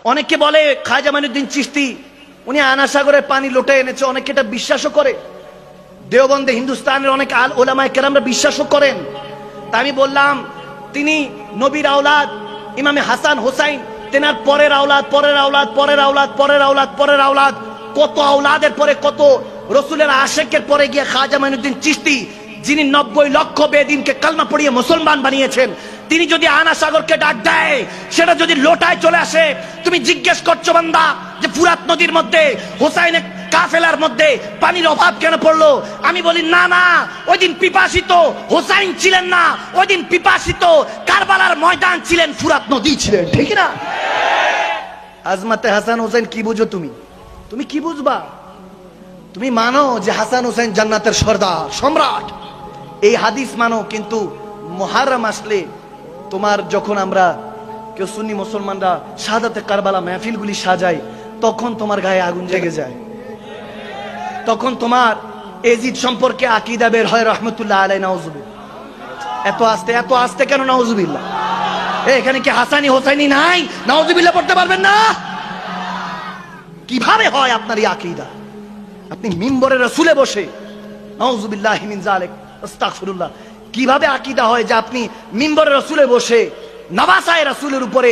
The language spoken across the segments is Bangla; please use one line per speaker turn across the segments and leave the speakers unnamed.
অনেকে বলে খাজা মাইনুদ্দিন চিশতি উনি আনা সাগরের পানি লোটে এনেছে, অনেকে এটা বিশ্বাসও করে। দেওবন্দে হিন্দুস্তানের অনেক ওলামায়ে কেরামরা বিশ্বাসও করেন। তা আমি বললাম তিনি নবীর আওলাদ, ইমামে হাসান হোসাইন, তেনার পরের আওলাদ, পরের আওলাদ, পরের আওলাদ, পরের আওলাদ, পরের আওলাদ, কত আওলাদের পরে কত রসুলের আশেকের পরে গিয়ে খাজা মাইনুদ্দিন চিশতি, যিনি 90 লক্ষ বেদিনকে কালমা পড়িয়ে মুসলমান বানিয়েছেন, তিনি যদি আনা সাগরকে ডাক দেয়, সেটা যদি লোটায় চলে আসে, তুমি জিজ্ঞেস করছো বান্দা যে ফুরাত নদীর মধ্যে হোসাইনের কাফেলার মধ্যে পানির অভাব কেন পড়লো? আমি বলি না না, ওই দিন পিপাসিত হোসাইন ছিলেন না, ওই দিন পিপাসিত কারবালার ময়দান ছিলেন, ফুরাত নদী ছিলেন, ঠিক না? আজমাতে হাসান হোসেন কি বুঝো তুমি? তুমি কি বুঝবা? তুমি মানো যে হাসান হোসেন জান্নাতের সর্দার, সম্রাট, এই হাদিস মানো, কিন্তু মুহররম আসলে তোমার যখন আমরা কেউ সুন্নি মুসলমানরা শাহাদাতে কারবালা মাহফিলগুলি সাজায়, তখন তোমার গায়ে আগুন জেগে যায়, তখন তোমার এজিদ সম্পর্কে আকীদা বের হয় রহমতুল্লাহ আলাইহি নাউজুবিল্লাহ। এত আস্তে কেন নাউজুবিল্লাহ? এখানে কি হাসানি হোসাইনি নাই? নাউজুবিল্লাহ পড়তে পারবেন না? কিভাবে হয় আপনার এই আকীদা? আপনি মিম্বরে রাসূলে বসে, নাউজুবিল্লাহি মিন যালিক, আস্তাগফিরুল্লাহ, কিভাবে আকীদা হয় যে আপনি মিম্বরে রাসূলে বসে নওয়াসায়ে রাসূলের উপরে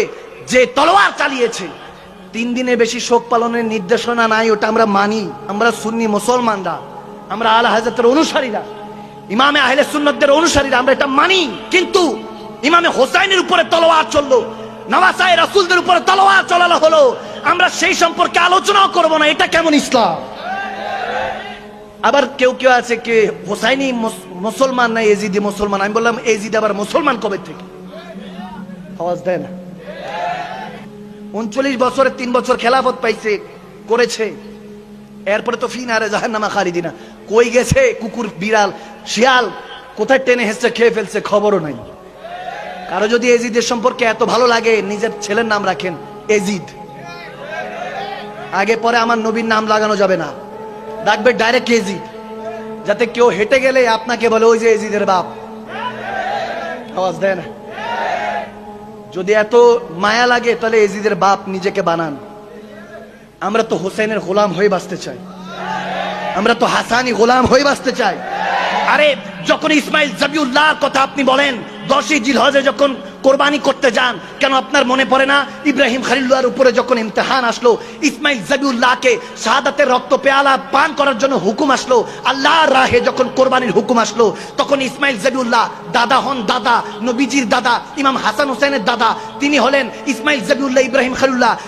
যে তলোয়ার চালিয়েছে, 3 দিনের বেশি শোক পালনের নির্দেশনা নাই, ওটা আমরা মানি। আমরা সুন্নি মুসলমানরা, আমরা আলা হযরতের অনুসারীরা, ইমামে আহলে সুন্নাতদের অনুসারীরা, আমরা এটা মানি। কিন্তু ইমামে হোসাইনের উপরে তলোয়ার চললো, নওয়াসায়ে রাসূলদের উপরে তলোয়ার চলানো হলো, আমরা সেই সম্পর্কে আলোচনাও করব না। এটা কেমন ইসলাম? আবার কেউ কেউ আছে কে হোসাইনি মুসলমান না এজিদি মুসলমান। আমি বললাম এজিদ আবার মুসলমান কবে থেকে? আওয়াজ দেয় না। 39 বছরে 3 বছর খেলাফত পাইছে, করেছে, এরপরে তো ফিনারে জাহান্নামা খালিদিনা। কই গেছে কুকুর, বিড়াল, শিয়াল কোথায় টেনে হেসে খেয়ে ফেলছে, খবরও নাই। কারো যদি এজিদের সম্পর্কে এত ভালো লাগে, নিজের ছেলের নাম রাখেন এজিদ, আগে পরে আমার নবীর নাম লাগানো যাবে না, ডাকবে ডাইরেক্ট এজিদ, যাতে কেউ হেঁটে গেলে আপনাকে বলে ওই যে এজিদের বাপ। আওয়াজ দেয় না। যদি এত মায়া লাগে তাহলে এজিদের বাপ নিজেকে বানান। আমরা তো হোসেনের গোলাম হয়ে বাঁচতে চাই, আমরা তো হাসানি গোলাম হয়ে বাঁচতে চাই। আরে যখন ইসমাইল জবিউল্লাহর কথা আপনি বলেন, 10ই জিলহজে যখন কোরবানি করতে যান, কেন আপনার মনে পড়ে না ইব্রাহিম খলিলুল্লাহর উপরে যখন ইমতিহান আসলো, ইসমাইল জবিউল্লাহকে শাহাদাতের রক্ত পেয়ালা পান করার জন্য হুকুম আসলো, আল্লাহর রাহে যখন কোরবানির হুকুম আসলো, তখন ইসমাইল জবিউল্লাহ দাদা হন, দাদা নবীজির দাদা, ইমাম হাসান হোসেনের দাদা, তিনি হলেন ইসমাইল জবিউল্লাহ ইব্রাহিম খলিলুল্লাহ।